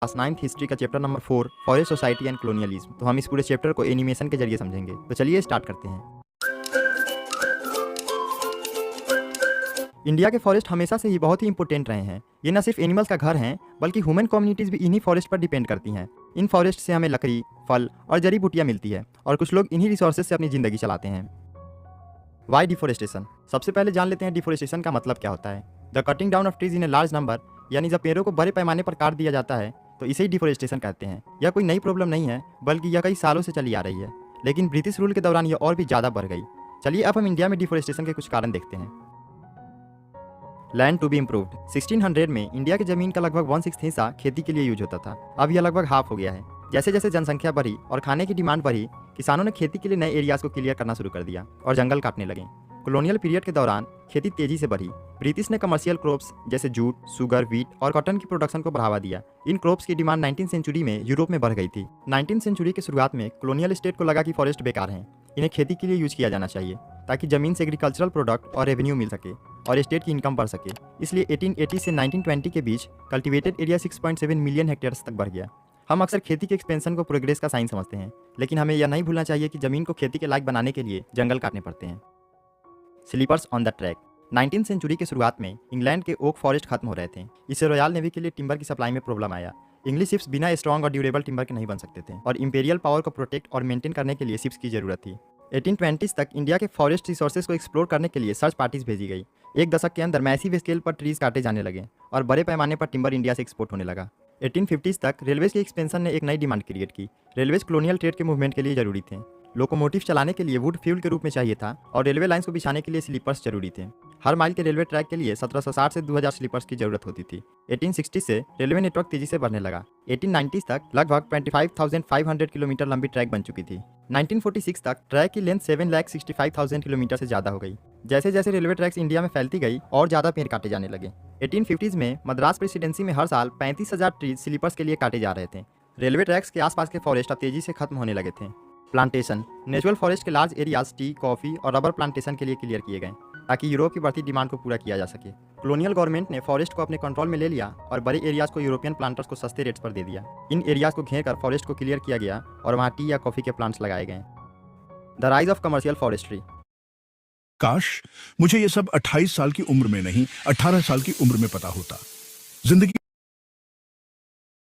Class 9th history का chapter number 4 forest society and colonialism. तो हम इस पूरे चैप्टर को एनिमेशन के जरिए समझेंगे। तो चलिए स्टार्ट करते हैं। इंडिया के फॉरेस्ट हमेशा से ही बहुत ही इंपॉर्टेंट रहे हैं। ये न सिर्फ एनिमल्स का घर हैं, बल्कि ह्यूमन कम्युनिटीज भी इन्हीं फॉरेस्ट पर डिपेंड करती हैं। इन फॉरेस्ट से हमें लकड़ी, फल और जड़ी बूटियाँ मिलती है और कुछ लोग इन्हीं रिसोर्सेज से अपनी ज़िंदगी चलाते हैं। Why deforestation. सबसे पहले जान लेते हैं डिफोरेस्टेशन का मतलब क्या होता है। The cutting down of trees in a large number, यानी जब पेड़ों को बड़े पैमाने पर काट दिया जाता है तो इसे ही डिफोरेस्टेशन कहते हैं। यह कोई नई प्रॉब्लम नहीं है, बल्कि यह कई सालों से चली आ रही है, लेकिन ब्रिटिश रूल के दौरान यह और भी ज़्यादा बढ़ गई। चलिए अब हम इंडिया में डिफोरेस्टेशन के कुछ कारण देखते हैं। Land to be improved. 1600 में इंडिया की जमीन का लगभग 1/6 हिस्सा खेती के लिए यूज होता था। अब यह लगभग हाफ हो गया है। जैसे जैसे जनसंख्या बढ़ी और खाने की डिमांड बढ़ी, किसानों ने खेती के लिए नए एरियाज को क्लियर करना शुरू कर दिया और जंगल काटने लगे। कॉलोनियल पीरियड के दौरान खेती तेजी से बढ़ी। ब्रिटिश ने कमर्शियल क्रॉप्स जैसे जूट, शुगर, व्हीट और कॉटन की प्रोडक्शन को बढ़ावा दिया। इन क्रॉप्स की डिमांड 19वीं सेंचुरी में यूरोप में बढ़ गई थी। 19वीं सेंचुरी की शुरुआत में कॉलोनियल स्टेट को लगा कि फॉरेस्ट बेकार हैं, इन्हें खेती के लिए यूज किया जाना चाहिए ताकि जमीन से एग्रीकल्चरल प्रोडक्ट और रेवेन्यू मिल सके और स्टेट की इनकम बढ़ सके। इसलिए 1880 से 1920 के बीच कल्टीवेटेड एरिया 6.7 मिलियन हेक्टेयर्स तक बढ़ गया। हम अक्सर खेती के एक्सपेंशन को प्रोग्रेस का साइन समझते हैं, लेकिन हमें यह नहीं भूलना चाहिए कि जमीन को खेती के लायक बनाने के लिए जंगल काटने पड़ते हैं। Sleepers on the track. 19वीं सेंचुरी के शुरुआत में इंग्लैंड के ओक फॉरेस्ट खत्म हो रहे थे। इससे रॉयल नेवी के लिए टिम्बर की सप्लाई में प्रॉब्लम आया। इंग्लिश शिप्स बिना स्ट्रॉन्ग और ड्यूरेबल टिम्बर के नहीं बन सकते थे और इंपेरियल पावर को प्रोटेक्ट और मेंटेन करने के लिए शिप्स की जरूरत थी। 1820s तक इंडिया के फॉरेस्ट रिसोर्सेज को एक्सप्लोर करने के लिए सर्च पार्टीज भेजी गई। एक दशक के अंदर मैसिव स्केल पर ट्रीज काटे जाने लगे और बड़े पैमाने पर टिम्बर इंडिया से एक्सपोर्ट होने लगा। 1850s तक रेलवेज की एक्सपेंशन ने एक नई डिमांड क्रिएट की। रेलवेज कॉलोनियल ट्रेड के मूवमेंट के लिए जरूरी थे। लोकोमोटिव चलाने के लिए वुड फ्यूल के रूप में चाहिए था और रेलवे लाइंस को बिछाने के लिए स्लीपर्स जरूरी थे। हर माइल के रेलवे ट्रैक के लिए 1760 से 2000 स्लीपर्स की जरूरत होती थी। 1860 से रेलवे नेटवर्क तेजी से बढ़ने लगा। 1890 तक लगभग 25,500 किलोमीटर लंबी ट्रैक बन चुकी थी। 1946 तक ट्रैक की लेंथ 7,65,000 किलोमीटर से ज़्यादा हो गई। जैसे जैसे रेलवे ट्रैक्स इंडिया में फैलती गई और ज़्यादा पेड़ काटे जाने लगे। 1850s में मद्रास प्रेसिडेंसी में हर साल 35,000 ट्रीज स्लीपर्स के लिए काटे जा रहे थे। रेलवे ट्रैक्स के आसपास के फॉरेस्ट अब तेजी से खत्म होने लगे थे। प्लांटेशन। नेचुरल फॉरेस्ट के लार्ज एरियाज टी, कॉफी और रबर प्लांटेशन के लिए क्लियर किए गए ताकि यूरोप की बढ़ती डिमांड को पूरा किया जा सके। कॉलोनियल गवर्नमेंट ने फॉरेस्ट को अपने कंट्रोल में ले लिया और बड़े एरियाज को यूरोपियन प्लांटर्स को सस्ते रेट्स पर दे दिया। इन एरियाज को घेर कर फॉरेस्ट को क्लियर किया गया और वहाँ टी या कॉफी के प्लांट्स लगाए गए। The rise of commercial forestry. काश मुझे ये सब 28 साल की उम्र में नहीं 18 साल की उम्र में पता होता। जिंदगी।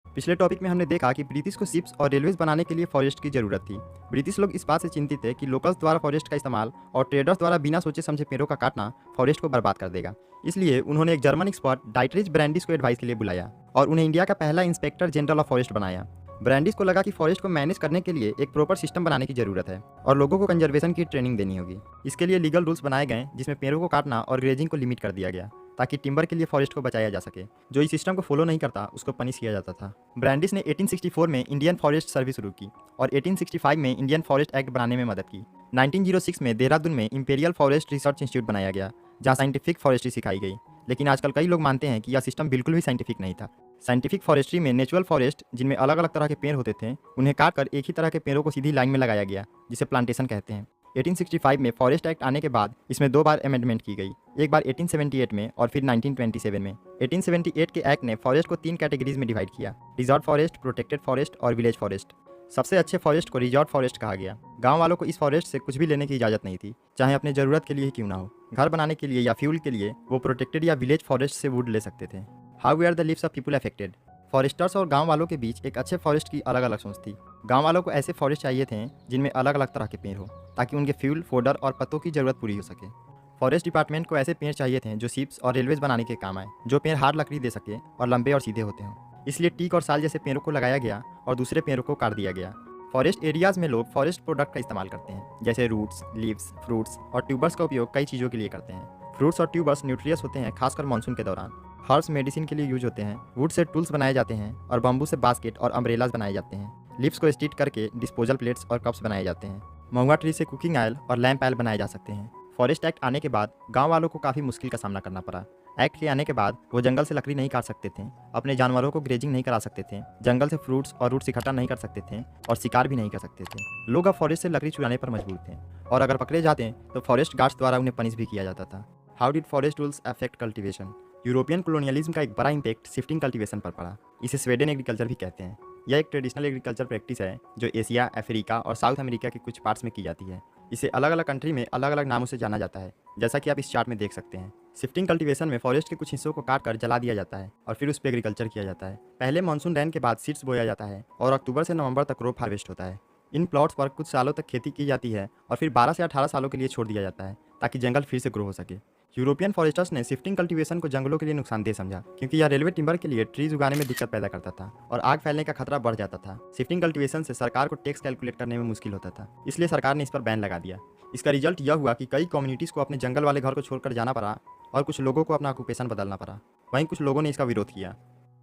पिछले टॉपिक में हमने देखा कि ब्रिटिश को शिप्स और रेलवेज बनाने के लिए फॉरेस्ट की जरूरत थी। ब्रिटिश लोग इस बात से चिंतित थे कि लोकल्स द्वारा फॉरेस्ट का इस्तेमाल और ट्रेडर्स द्वारा बिना सोचे समझे पेड़ों का काटना फॉरेस्ट को बर्बाद कर देगा। इसलिए उन्होंने एक जर्मन एक्सपर्ट डाइटरिच ब्रैंडिस को एडवाइस के लिए बुलाया और उन्हें इंडिया का पहला इंस्पेक्टर जनरल ऑफ फॉरेस्ट बनाया। ब्रैंडिस को लगा कि फॉरेस्ट को मैनेज करने के लिए एक प्रॉपर सिस्टम बनाने की जरूरत है और लोगों को कंजर्वेशन की ट्रेनिंग देनी होगी। इसके लिए लीगल रूल्स बनाए गए जिसमें पेड़ों को काटना और ग्रेजिंग को लिमिट कर दिया गया ताकि टिम्बर के लिए फॉरेस्ट को बचाया जा सके। जो इस सिस्टम को फॉलो नहीं करता उसको पनिश किया जाता था। ब्रैंडिस ने 1864 में इंडियन फॉरेस्ट सर्विस शुरू की और 1865 में इंडियन फॉरेस्ट एक्ट बनाने में मदद की। 1906 में देहरादून में इंपेरियल फॉरेस्ट रिसर्च इंस्टीट्यूट बनाया गया जहाँ साइंटिफिक फॉरेस्ट्री सिखाई गई। लेकिन आजकल कई लोग मानते हैं कि यह सिस्टम बिल्कुल भी साइंटिफिक नहीं था। साइंटिफिक फॉरेस्ट्री में नेचुरल फॉरेस्ट जिनमें अलग अलग तरह के पेड़ होते थे उन्हें काट कर एक ही तरह के पेड़ों को सीधी लाइन में लगाया गया, जिसे प्लांटेशन कहते हैं। 1865 में फॉरेस्ट एक्ट आने के बाद इसमें 2 बार अमेंडमेंट की गई, एक बार 1878 में और फिर 1927 में। 1878 के एक्ट ने फॉरेस्ट को 3 कैटेगरीज में डिवाइड किया: रिजॉर्ट फॉरेस्ट, प्रोटेक्टेड फॉरेस्ट और विलेज फॉरेस्ट। सबसे अच्छे फॉरेस्ट को रिजॉर्ट फॉरेस्ट कहा गया। गांव वालों को इस फॉरेस्ट से कुछ भी लेने की इजाज़त नहीं थी, चाहे अपने ज़रूरत के लिए ही क्यों ना हो। घर बनाने के लिए या फ्यूल के लिए वो प्रोटेक्टेड या विलेज फॉरेस्ट से वुड ले सकते थे। How were the lives of people affected. Foresters और गांव वालों के बीच एक अच्छे फॉरेस्ट की अलग अलग सोच थी। गांव वालों को ऐसे फॉरेस्ट चाहिए थे जिनमें अलग अलग तरह के पेड़ हो ताकि उनके फ्यूल, फोडर और पत्तों की जरूरत पूरी हो सके। फॉरेस्ट डिपार्टमेंट को ऐसे पेड़ चाहिए थे जो शिप्स और रेलवेज बनाने के काम आए, जो पेड़ हार्ड लकड़ी दे सके और लंबे और सीधे होते हों। इसलिए टीक और साल जैसे पेड़ों को लगाया गया और दूसरे पेड़ों को काट दिया गया। फॉरेस्ट एरियाज में लोग फॉरेस्ट प्रोडक्ट का इस्तेमाल करते हैं, जैसे रूट्स, लीव्स, फ्रूट्स और ट्यूबर्स का उपयोग कई चीज़ों के लिए करते हैं। फ्रूट्स और ट्यूबर्स न्यूट्रियस होते हैं, खासकर मानसून के दौरान। हर्ब्स मेडिसिन के लिए यूज होते हैं। वुड से टूल्स बनाए जाते हैं और बम्बू से बास्केट और अम्ब्रेलाज बनाए जाते हैं। लिप्स को स्टीट करके डिस्पोजल प्लेट्स और कप्स बनाए जाते हैं। महुआ ट्री से कुकिंग ऑयल और लैंप ऑयल बनाए जा सकते हैं। फॉरेस्ट एक्ट आने के बाद गांव वालों को काफ़ी मुश्किल का सामना करना पड़ा। एक्ट के आने के बाद वो जंगल से लकड़ी नहीं काट सकते थे, अपने जानवरों को ग्रेजिंग नहीं करा सकते थे, जंगल से फ्रूट्स और रूट्स इकट्ठा नहीं कर सकते थे और शिकार भी नहीं कर सकते थे। लोग अब फॉरेस्ट से लकड़ी चुराने पर मजबूर थे और अगर पकड़े जाते तो फॉरेस्ट गार्ड्स द्वारा उन्हें पनिश भी किया जाता था। How did forest rules affect cultivation. European colonialism का एक बड़ा इम्पैक्ट शिफ्टिंग कल्टीवेशन पर पड़ा। इसे स्वेडन एग्रीकल्चर भी कहते हैं। यह एक ट्रेडिशनल एग्रीकल्चर प्रैक्टिस है जो एशिया, अफ्रीका और साउथ अमेरिका के कुछ पार्ट्स में की जाती है। इसे अलग अलग कंट्री में अलग अलग नामों से जाना जाता है, जैसा कि आप इस चार्ट में देख सकते हैं। शिफ्टिंग कल्टीवेशन में फॉरेस्ट के कुछ हिस्सों को काट कर जला दिया जाता है और फिर उस पर एग्रीकल्चर किया जाता है। पहले मानसून रैन के बाद सीड्स बोया जाता है और अक्टूबर से नवंबर तक क्रॉप हार्वेस्ट होता है। इन प्लॉट्स पर कुछ सालों तक खेती की जाती है और फिर 12 से 18 सालों के लिए छोड़ दिया जाता है ताकि जंगल फिर से ग्रो हो सके। यूरोपियन फॉरेस्टर्स ने शिफ्टिंग कल्टीवेशन को जंगलों के लिए नुकसानदेह समझा, क्योंकि यह रेलवे टिम्बर के लिए ट्रीज उगाने में दिक्कत पैदा करता था और आग फैलने का खतरा बढ़ जाता था। शिफ्टिंग कल्टीवेशन से सरकार को टैक्स कैलकुलेट करने में मुश्किल होता था, इसलिए सरकार ने इस पर बैन लगा दिया। इसका रिजल्ट यह हुआ कि कई कम्युनिटीज़ को अपने जंगल वाले घर को छोड़कर जाना पड़ा और कुछ लोगों को अपना ऑक्यूपेशन बदलना पड़ा। वहीं कुछ लोगों ने इसका विरोध किया।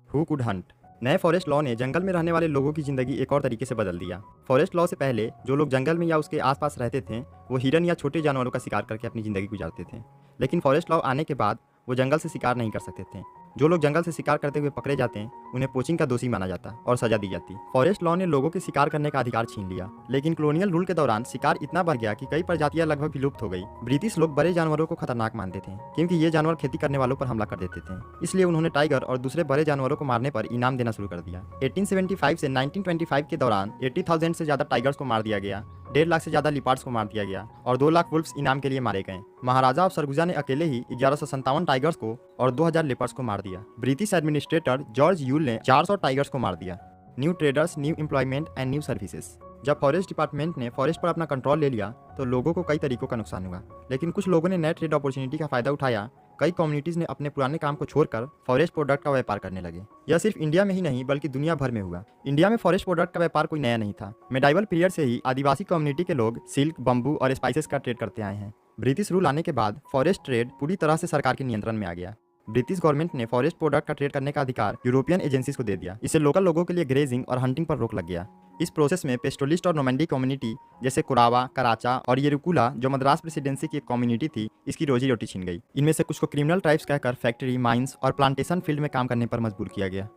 Who could Hunt. नए फॉरेस्ट लॉ ने जंगल में रहने वाले लोगों की जिंदगी एक और तरीके से बदल दिया। फॉरेस्ट लॉ से पहले जो लोग जंगल में या उसके आसपास रहते थे वो हिरन या छोटे जानवरों का शिकार करके अपनी जिंदगी गुजारते थे, लेकिन फॉरेस्ट लॉ आने के बाद वो जंगल से शिकार नहीं कर सकते थे। जो लोग जंगल से शिकार करते हुए पकड़े जाते हैं उन्हें पोचिंग का दोषी माना जाता और सजा दी जाती। फॉरेस्ट लॉ ने लोगों के शिकार करने का अधिकार छीन लिया, लेकिन कॉलोनियल रूल के दौरान शिकार इतना बढ़ गया कि कई प्रजातियां लगभग विलुप्त हो गई। ब्रिटिश लोग बड़े जानवरों को खतरनाक मानते थे क्योंकि ये जानवर खेती करने वालों पर हमला कर देते थे, इसलिए उन्होंने टाइगर और दूसरे बड़े जानवरों को मारने पर इनाम देना शुरू कर दिया। 1875 से 1925 के दौरान 80,000 से ज्यादा टाइगर्स को मार दिया गया, 1.5 लाख से ज्यादा लिपार्ड्स को मार दिया गया और 2 लाख वुल्फ्स इनाम के लिए मारे गए। महाराजा ऑफ सरगुजा ने अकेले ही 1157 टाइगर्स को और 2000 लिपर्ड्स को मार दिया। ब्रिटिश एडमिनिस्ट्रेटर जॉर्ज यूल ने 400 टाइगर्स को मार दिया। New traders, new employment and new services. जब फॉरेस्ट डिपार्टमेंट ने फॉरेस्ट पर अपना कंट्रोल ले लिया तो लोगों को कई तरीकों का नुकसान हुआ, लेकिन कुछ लोगों ने नए ट्रेड अपॉर्चुनिटी का फायदा उठाया। कई कम्युनिटीज ने अपने पुराने काम को छोड़कर फॉरेस्ट प्रोडक्ट का व्यापार करने लगे। यह सिर्फ इंडिया में ही नहीं बल्कि दुनिया भर में हुआ। इंडिया में फॉरेस्ट प्रोडक्ट का व्यापार कोई नया नहीं था। मेडाइवल पीरियड से ही आदिवासी कम्युनिटी के लोग सिल्क, बम्बू और स्पाइसेस का ट्रेड करते आए हैं। ब्रिटिश रूल आने के बाद फॉरेस्ट ट्रेड पूरी तरह से सरकार के नियंत्रण में आ गया। ब्रिटिश गवर्नमेंट ने फॉरेस्ट प्रोडक्ट का ट्रेड करने का अधिकार यूरोपियन एजेंसीज को दे दिया। इससे लोकल लोगों के लिए ग्रेजिंग और हंटिंग पर रोक लग गया। इस प्रोसेस में पेस्टोलिस्ट और नोमैंडी कम्युनिटी जैसे कोरावा, कराचा और येरुकुला, जो मद्रास प्रेसिडेंसी की एक कम्युनिटी थी, इसकी रोजी रोटी छीन गई। इनमें से कुछ को क्रिमिनल ट्राइब्स कहकर फैक्ट्री, माइंस और प्लांटेशन फील्ड में काम करने पर मजबूर किया गया।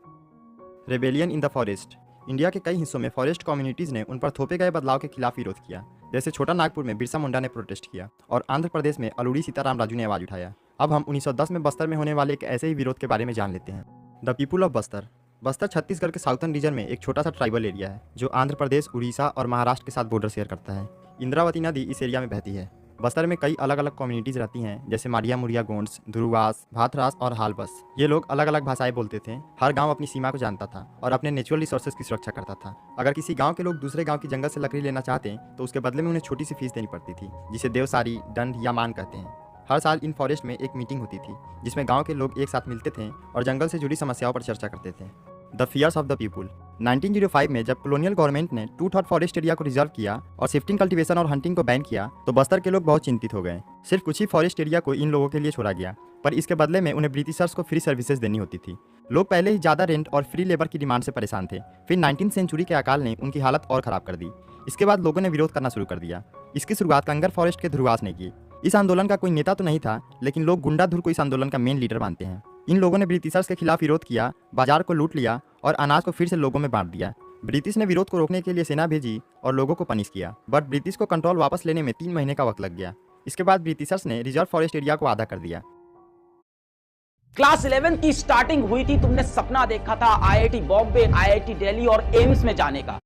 Rebellion in the forest. India के कई हिस्सों में फॉरेस्ट कम्युनिटीज ने उन पर थोपे गए बदलाव के खिलाफ विरोध किया। जैसे छोटा नागपुर में बिरसा मुंडा ने प्रोटेस्ट किया और आंध्र प्रदेश में अलूरी सीताराम राजू ने आवाज उठाया। अब हम 1910 में बस्तर में होने वाले एक ऐसे ही विरोध के बारे में जान लेते हैं। The people of Bastar. Bastar Chhattisgarh के साउथर्न रीजन में एक छोटा सा ट्राइबल एरिया है जो आंध्र प्रदेश, उड़ीसा और महाराष्ट्र के साथ बॉर्डर शेयर करता है। इंद्रावती नदी इस एरिया में बहती है। बस्तर में कई अलग अलग कम्युनिटीज रहती हैं, जैसे मारिया मुरिया गोंड्स, ध्रुवास, भाथरास और हालबस। ये लोग अलग अलग भाषाएं बोलते थे। हर गांव अपनी सीमा को जानता था और अपने नेचुरल रिसोर्सेज की सुरक्षा करता था। अगर किसी गांव के लोग दूसरे गांव की जंगल से लकड़ी लेना चाहते तो उसके बदले में उन्हें छोटी सी फीस देनी पड़ती थी, जिसे देवसारी, दंड या मान कहते हैं। हर साल इन फॉरेस्ट में एक मीटिंग होती थी जिसमें गांव के लोग एक साथ मिलते थे और जंगल से जुड़ी समस्याओं पर चर्चा करते थे। The fears of the people. 1905 में जब कॉलोनियल गवर्नमेंट ने 2/3 फॉरेस्ट एरिया को रिजर्व किया और शिफ्टिंग कल्टीवेशन और हंटिंग को बैन किया तो बस्तर के लोग बहुत चिंतित हो गए। सिर्फ कुछ ही फॉरेस्ट एरिया को इन लोगों के लिए छोड़ा गया, पर इसके बदले में उन्हें ब्रिटिशर्स को फ्री सर्विसेज देनी होती थी। लोग पहले ही ज़्यादा रेंट और फ्री लेबर की डिमांड से परेशान थे। फिर 19वीं सेंचुरी के अकाल ने उनकी हालत और ख़राब कर दी। इसके बाद लोगों ने विरोध करना शुरू कर दिया। इसकी शुरुआत कंगर फॉरेस्ट के ध्रुवास ने की। इस आंदोलन का कोई नेता तो नहीं था, लेकिन लोग गुंडा धुर को इस आंदोलन का मेन लीडर मानते हैं। इन लोगों ने ब्रिटिशर्स के खिलाफ विरोध किया, बाजार को लूट लिया और अनाज को फिर से लोगों में बांट दिया। ब्रिटिश ने विरोध को रोकने के लिए सेना भेजी और लोगों को पनिश किया, बट ब्रिटिश को कंट्रोल वापस लेने में 3 महीने का वक्त लग गया। इसके बाद ब्रिटिशर्स ने रिजर्व फॉरेस्ट एरिया को आधा कर दिया। क्लास 11 की स्टार्टिंग हुई थी, तुमने सपना देखा था आईआईटी बॉम्बे, आईआईटी दिल्ली और एम्स में जाने का।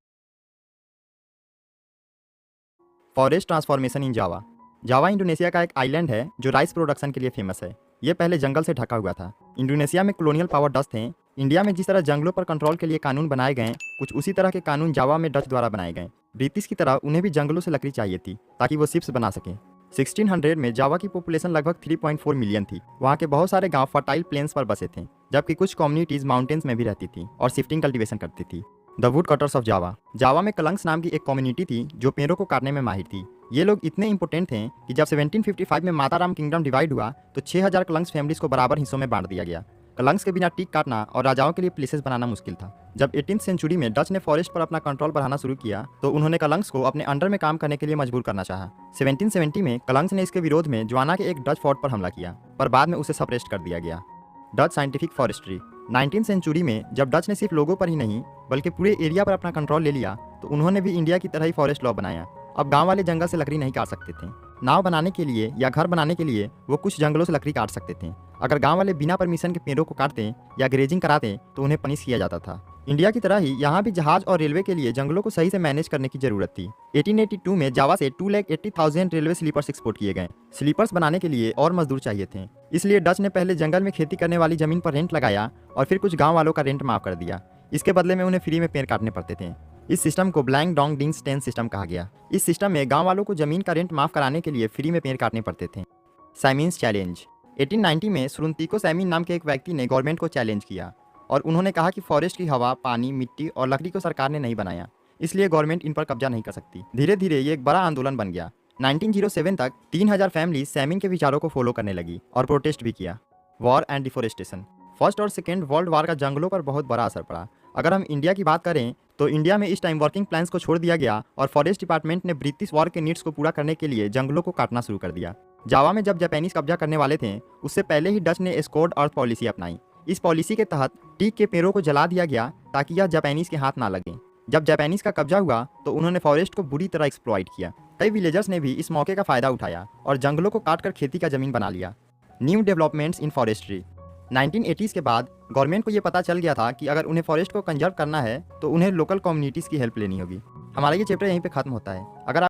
Forest transformation in Java. Java Indonesia का एक आइलैंड है जो राइस प्रोडक्शन के लिए फेमस है। ये पहले जंगल से ढका हुआ था। इंडोनेशिया में कॉलोनियल पावर डच थे। इंडिया में जिस तरह जंगलों पर कंट्रोल के लिए कानून बनाए गए, कुछ उसी तरह के कानून जावा में डच द्वारा बनाए गए। ब्रिटिश की तरह उन्हें भी जंगलों से लकड़ी चाहिए थी ताकि वो शिप्स बना सकें। 1600 में जावा की पॉपुलेशन लगभग 3.4 मिलियन थी। वहाँ के बहुत सारे गांव फर्टाइल प्लेन्स पर बसे थे, जबकि कुछ कम्युनिटीज माउंटेन्स में भी रहती थी और शिफ्टिंग कल्टीवेशन करती थी। The wood cutters of Java. Java में कलंग्स नाम की एक कम्युनिटी थी जो पेड़ों को काटने में माहिर थी। ये लोग इतने इंपोर्टेंट थे कि जब 1755 में माताराम किंगडम डिवाइड हुआ तो 6000 कलंग्स फैमिलीज को बराबर हिस्सों में बांट दिया गया। कलंग्स के बिना टीक काटना और राजाओं के लिए प्लेसेस बनाना मुश्किल था। जब 18वीं सेंचुरी में डच ने फॉरेस्ट पर अपना कंट्रोल बढ़ाना शुरू किया तो उन्होंने कलंग्स को अपने अंडर में काम करने के लिए मजबूर करना चाहा। 1770 में कलंग्स ने इसके विरोध में ज्वाना के एक डच फोर्ट पर हमला किया, पर बाद में उसे सप्रेस्ट कर दिया गया। Dutch scientific forestry. 19वीं सेंचुरी में जब डच ने सिर्फ लोगों पर ही नहीं बल्कि पूरे एरिया पर अपना कंट्रोल ले लिया तो उन्होंने भी इंडिया की तरह ही फॉरेस्ट लॉ बनाया। अब गांव वाले जंगल से लकड़ी नहीं काट सकते थे। नाव बनाने के लिए या घर बनाने के लिए वो कुछ जंगलों से लकड़ी काट सकते थे। अगर गांव वाले बिना परमिशन के पेड़ों को काटते या ग्रेजिंग कराते तो उन्हें पनिश किया जाता था। इंडिया की तरह ही यहाँ भी जहाज और रेलवे के लिए जंगलों को सही से मैनेज करने की जरूरत थी। 1882 में जावा से 2,80,000 रेलवे स्लीपर्स एक्सपोर्ट किए गए। स्लीपर्स बनाने के लिए और मजदूर चाहिए थे, इसलिए डच ने पहले जंगल में खेती करने वाली जमीन पर रेंट लगाया और फिर कुछ गाँव वालों का रेंट माफ कर दिया। इसके बदले में उन्हें फ्री में पेड़ काटने पड़ते थे। इस सिस्टम को blandongdiensten system कहा गया। इस सिस्टम में गांव वालों को जमीन का रेंट माफ कराने के लिए फ्री में पेड़ काटने पड़ते थे। साइमिन्स चैलेंज। 1890 में सुरुंतिको सैमिन नाम के एक व्यक्ति ने गवर्नमेंट को चैलेंज किया और उन्होंने कहा कि फॉरेस्ट की हवा, पानी, मिट्टी और लकड़ी को सरकार ने नहीं बनाया, इसलिए गवर्नमेंट इन पर कब्जा नहीं कर सकती। धीरे धीरे ये एक बड़ा आंदोलन बन गया। 1907 तक 3000 फैमिली सैमिन के विचारों को फॉलो करने लगी और प्रोटेस्ट भी किया। War and deforestation. फर्स्ट और सेकेंड वर्ल्ड वॉर का जंगलों पर बहुत बड़ा असर पड़ा। अगर हम इंडिया की बात करें तो इंडिया में इस टाइम वर्किंग प्लान्स को छोड़ दिया गया और फॉरेस्ट डिपार्टमेंट ने ब्रिटिश वॉर के नीड्स को पूरा करने के लिए जंगलों को काटना शुरू कर दिया। जावा में जब जापानीज कब्जा करने वाले थे उससे पहले ही डच ने एस्कोर्ट अर्थ पॉलिसी अपनाई। इस पॉलिसी के तहत टीक के पेड़ों को जला दिया गया ताकि यह जापानीज के हाथ ना लगे। जब जापानीज का कब्जा हुआ तो उन्होंने फॉरेस्ट को बुरी तरह एक्सप्लॉइट किया। कई विलेजर्स ने भी इस मौके का फायदा उठाया और जंगलों को काटकर खेती का जमीन बना लिया। New developments in forestry. 1980s के बाद गवर्नमेंट को ये पता चल गया था कि अगर उन्हें फॉरेस्ट को कंजर्व करना है तो उन्हें लोकल कम्युनिटीज़ की हेल्प लेनी होगी। हमारा ये चैप्टर यहीं पे खत्म होता है। अगर